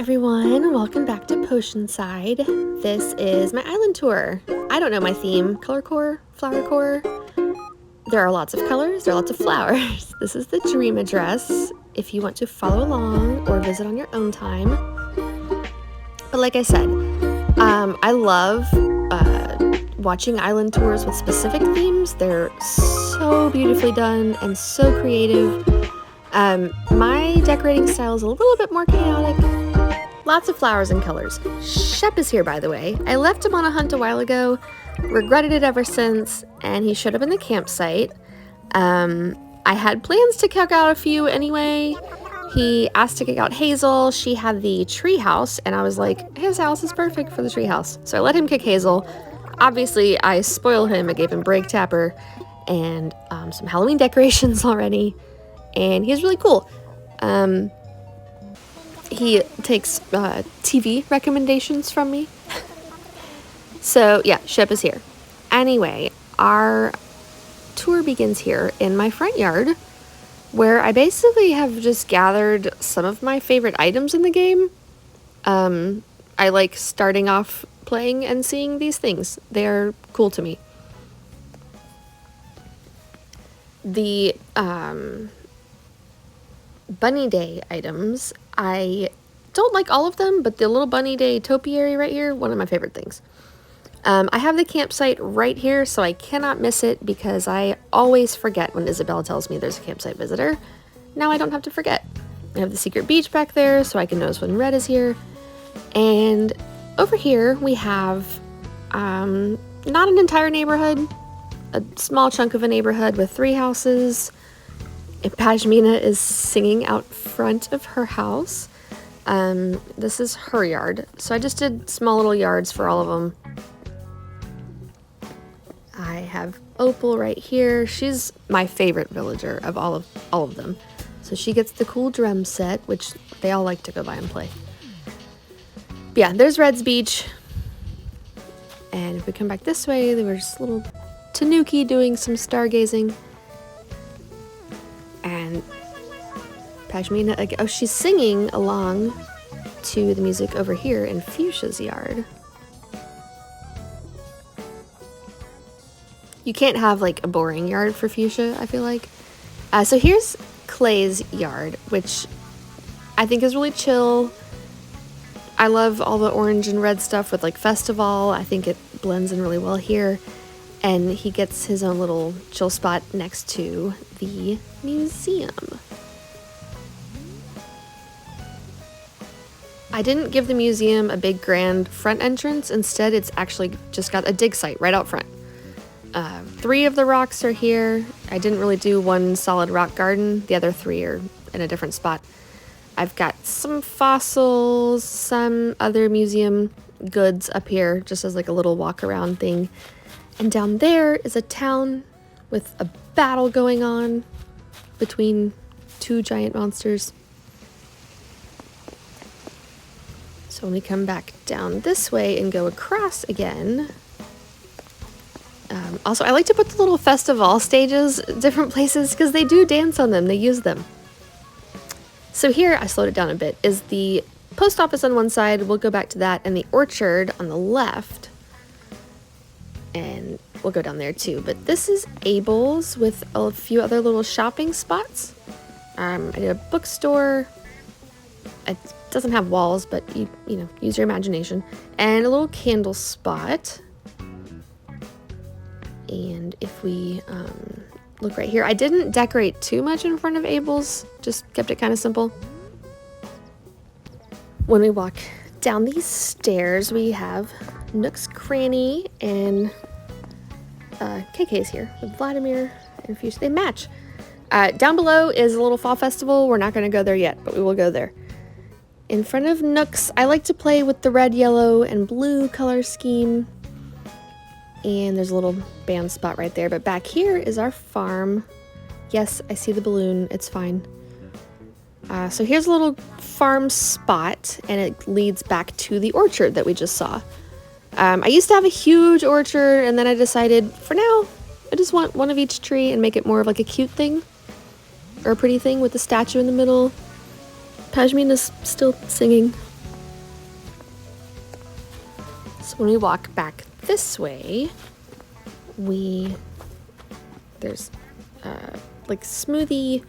everyone, welcome back to Potionside. This is my island tour. I don't know my theme, color core, flower core. There are lots of colors, there are lots of flowers. This is the dream address if you want to follow along or visit on your own time. But like I said, I love watching island tours with specific themes. They're so beautifully done and so creative. My decorating style is a little bit more chaotic. Lots of flowers and colors. Shep is here, by the way. I left him on a hunt a while ago, regretted it ever since, and he showed up in the campsite. I had plans to kick out a few anyway. He asked to kick out Hazel. She had the tree house, and I was like, his house is perfect for the tree house. So I let him kick Hazel. Obviously, I spoiled him. I gave him Break Tapper and some Halloween decorations already, and he's really cool. He takes TV recommendations from me. So yeah, Shep is here. Anyway, our tour begins here in my front yard, where I basically have just gathered some of my favorite items in the game. I like starting off playing and seeing these things. They're cool to me. The Bunny Day items, I don't like all of them, but the little Bunny Day topiary right here, one of my favorite things. I have the campsite right here, so I cannot miss it because I always forget when Isabella tells me there's a campsite visitor. Now I don't have to forget. I have the secret beach back there, so I can notice when Red is here. And over here we have not an entire neighborhood, a small chunk of a neighborhood with 3 houses. And Pashmina is singing out front of her house. This is her yard. So I just did small little yards for all of them. I have Opal right here. She's my favorite villager of all of them. So she gets the cool drum set, which they all like to go by and play. But yeah, there's Red's beach. And if we come back this way, there was little Tanuki doing some stargazing. And Pashmina, oh, she's singing along to the music over here in Fuchsia's yard. You can't have like a boring yard for Fuchsia, I feel like. So here's Clay's yard, which I think is really chill. I love all the orange and red stuff with like Festival. I think it blends in really well here. And he gets his own little chill spot next to the museum. I didn't give the museum a big grand front entrance. Instead, it's actually just got a dig site right out front. 3 of the rocks are here. I didn't really do one solid rock garden. The other 3 are in a different spot. I've got some fossils, some other museum goods up here, just as like a little walk around thing. And down there is a town with a battle going on between 2 giant monsters. So when we come back down this way and go across again. Also, I like to put the little festival stages different places because they do dance on them. They use them. So here, I slowed it down a bit, is the post office on one side. We'll go back to that, and the orchard on the left. And we'll go down there too. But this is Abel's with a few other little shopping spots. I did a bookstore. It doesn't have walls, but you know, use your imagination. And a little candle spot. And if we look right here, I didn't decorate too much in front of Abel's, just kept it kind of simple. When we walk down these stairs, we have Nook's Cranny and KK's here with Vladimir and Fuchsia. They match. Down below is a little fall festival. We're not going to go there yet, but we will go there. In front of Nook's, I like to play with the red, yellow, and blue color scheme. And there's a little band spot right there. But back here is our farm. Yes, I see the balloon. It's fine. So here's a little farm spot, and it leads back to the orchard that we just saw. I used to have a huge orchard, and then I decided, for now, I just want one of each tree and make it more of like a cute thing. Or a pretty thing with the statue in the middle. Pashmina's still singing. So when we walk back this way, there's like smoothie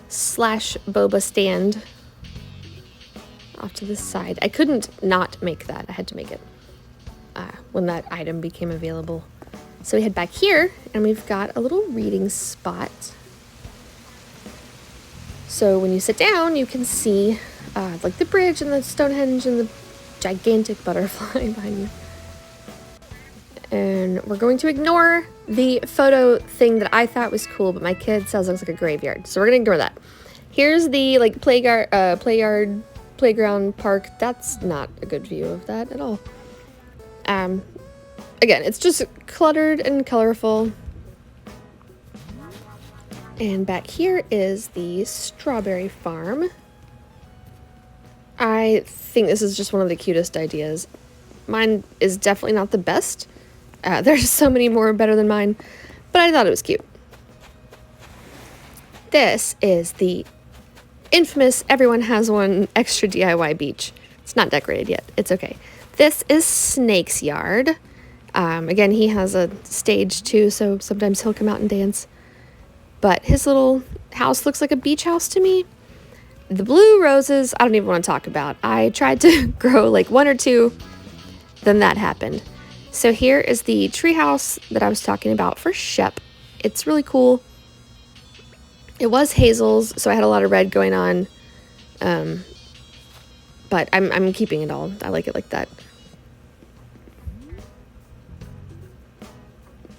slash boba stand off to the side. I couldn't not make that. I had to make it when that item became available. So we head back here and we've got a little reading spot. So when you sit down, you can see like the bridge and the Stonehenge and the gigantic butterfly behind you. And we're going to ignore the photo thing that I thought was cool, but my kid says it looks like a graveyard. So we're gonna ignore that. Here's the like playground park. That's not a good view of that at all. Again, it's just cluttered and colorful. And back here is the strawberry farm. I think this is just one of the cutest ideas. Mine is definitely not the best. There's so many more better than mine, but I thought it was cute. This is the infamous everyone has one extra DIY beach. It's not decorated yet. It's okay. This is Snake's yard. Again, he has a stage too, so sometimes he'll come out and dance. But his little house looks like a beach house to me. The blue roses, I don't even want to talk about. I tried to grow like one or two, then that happened. So here is the treehouse that I was talking about for Shep. It's really cool. It was Hazel's, so I had a lot of red going on. But I'm keeping it all. I like it like that.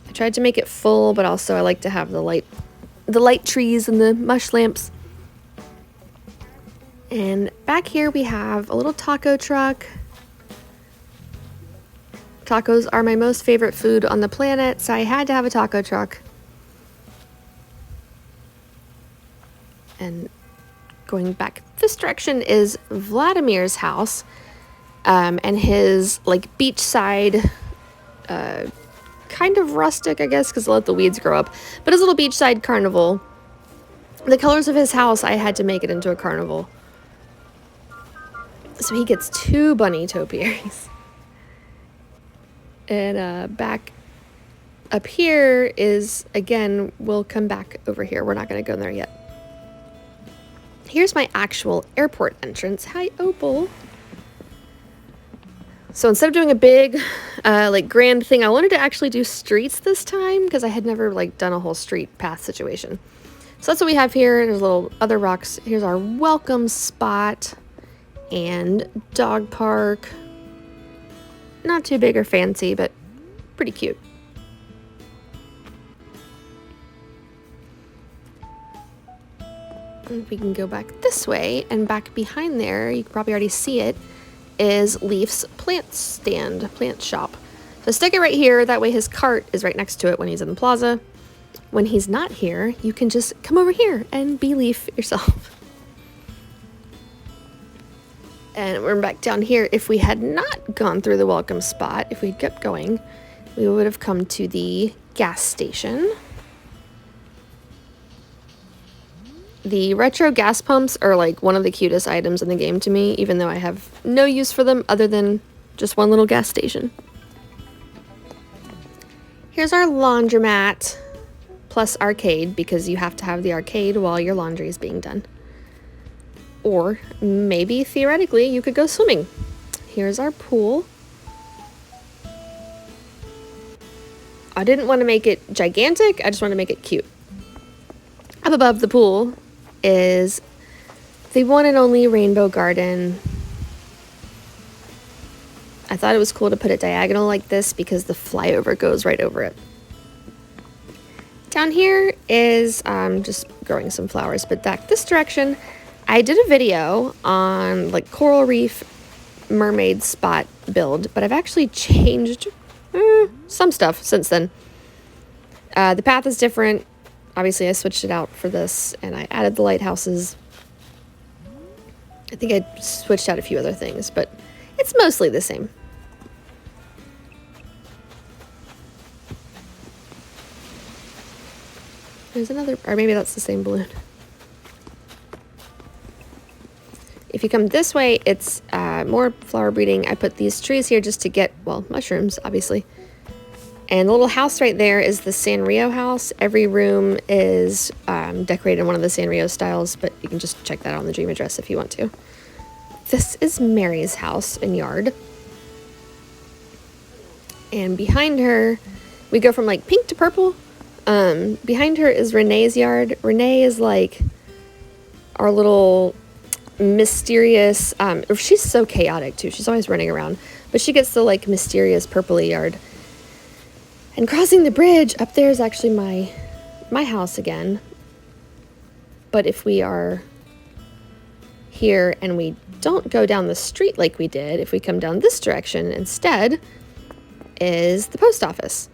I tried to make it full, but also I like to have the light trees and the mush lamps. And back here we have a little taco truck. Tacos are my most favorite food on the planet, so I had to have a taco truck. And going back this direction is Vladimirs House, and his like beachside, kind of rustic, I guess, because let the weeds grow up, but his little beachside carnival. The colors of his house, I had to make it into a carnival. So he gets 2 bunny topiaries. And back up here is, again, we'll come back over here. We're not going to go there yet. Here's my actual airport entrance. Hi, Opal. So instead of doing a big, like grand thing, I wanted to actually do streets this time because I had never like done a whole street path situation. So that's what we have here. There's little other rocks. Here's our welcome spot and dog park. Not too big or fancy, but pretty cute. And we can go back this way, and back behind there, you can probably already see it, is Leaf's plant stand, plant shop. So stick it right here, that way his cart is right next to it when he's in the plaza. When he's not here, you can just come over here and be Leaf yourself. And we're back down here. If we had not gone through the welcome spot, if we'd kept going, we would have come to the gas station. The retro gas pumps are like one of the cutest items in the game to me, even though I have no use for them other than just one little gas station. Here's our laundromat plus arcade, because you have to have the arcade while your laundry is being done. Or maybe theoretically you could go swimming. Here's our pool. I didn't want to make it gigantic, I just want to make it cute. Up above the pool is the one and only rainbow garden. I thought it was cool to put it diagonal like this because the flyover goes right over it. Down here is just growing some flowers, but back this direction, I did a video on like coral reef mermaid spot build, but I've actually changed some stuff since then. The path is different. Obviously I switched it out for this, and I added the lighthouses. I think I switched out a few other things, but it's mostly the same. There's another, or maybe that's the same balloon. If you come this way, it's more flower breeding. I put these trees here just to get, well, mushrooms, obviously. And the little house right there is the Sanrio house. Every room is decorated in one of the Sanrio styles, but you can just check that out on the dream address if you want to. This is Mary's house and yard. And behind her, we go from like pink to purple. Behind her is Renee's yard. Renee is like our little mysterious, she's so chaotic too. She's always running around, but she gets the like mysterious purpley yard. And crossing the bridge up there is actually my house again. But if we are here and we don't go down the street like we did, if we come down this direction instead, is the post office.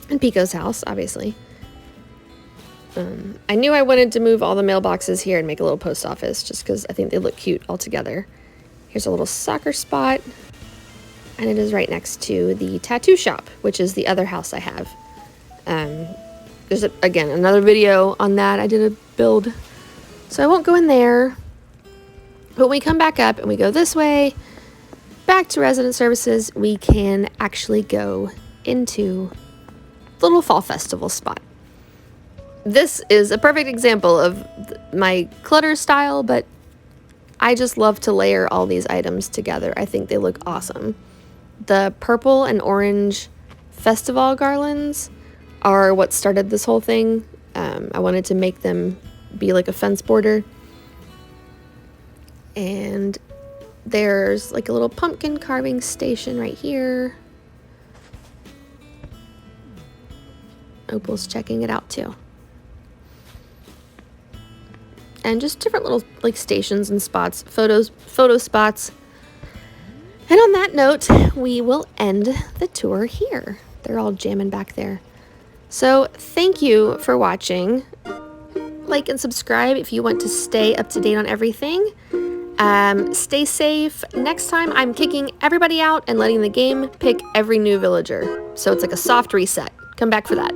And Pico's house, obviously. I knew I wanted to move all the mailboxes here and make a little post office just because I think they look cute all together. Here's a little soccer spot. And it is right next to the tattoo shop, which is the other house I have. There's, again, another video on that. I did a build, so I won't go in there. But when we come back up and we go this way, back to resident services, we can actually go into the little fall festival spot. This is a perfect example of my clutter style, but I just love to layer all these items together. I think they look awesome. The purple and orange festival garlands are what started this whole thing. I wanted to make them be like a fence border. And there's like a little pumpkin carving station right here. Opal's checking it out too. And just different little like stations and spots, photo spots. And on that note, we will end the tour here. They're all jamming back there. So thank you for watching. Like and subscribe if you want to stay up to date on everything. Stay safe. Next time I'm kicking everybody out and letting the game pick every new villager. So it's like a soft reset. Come back for that.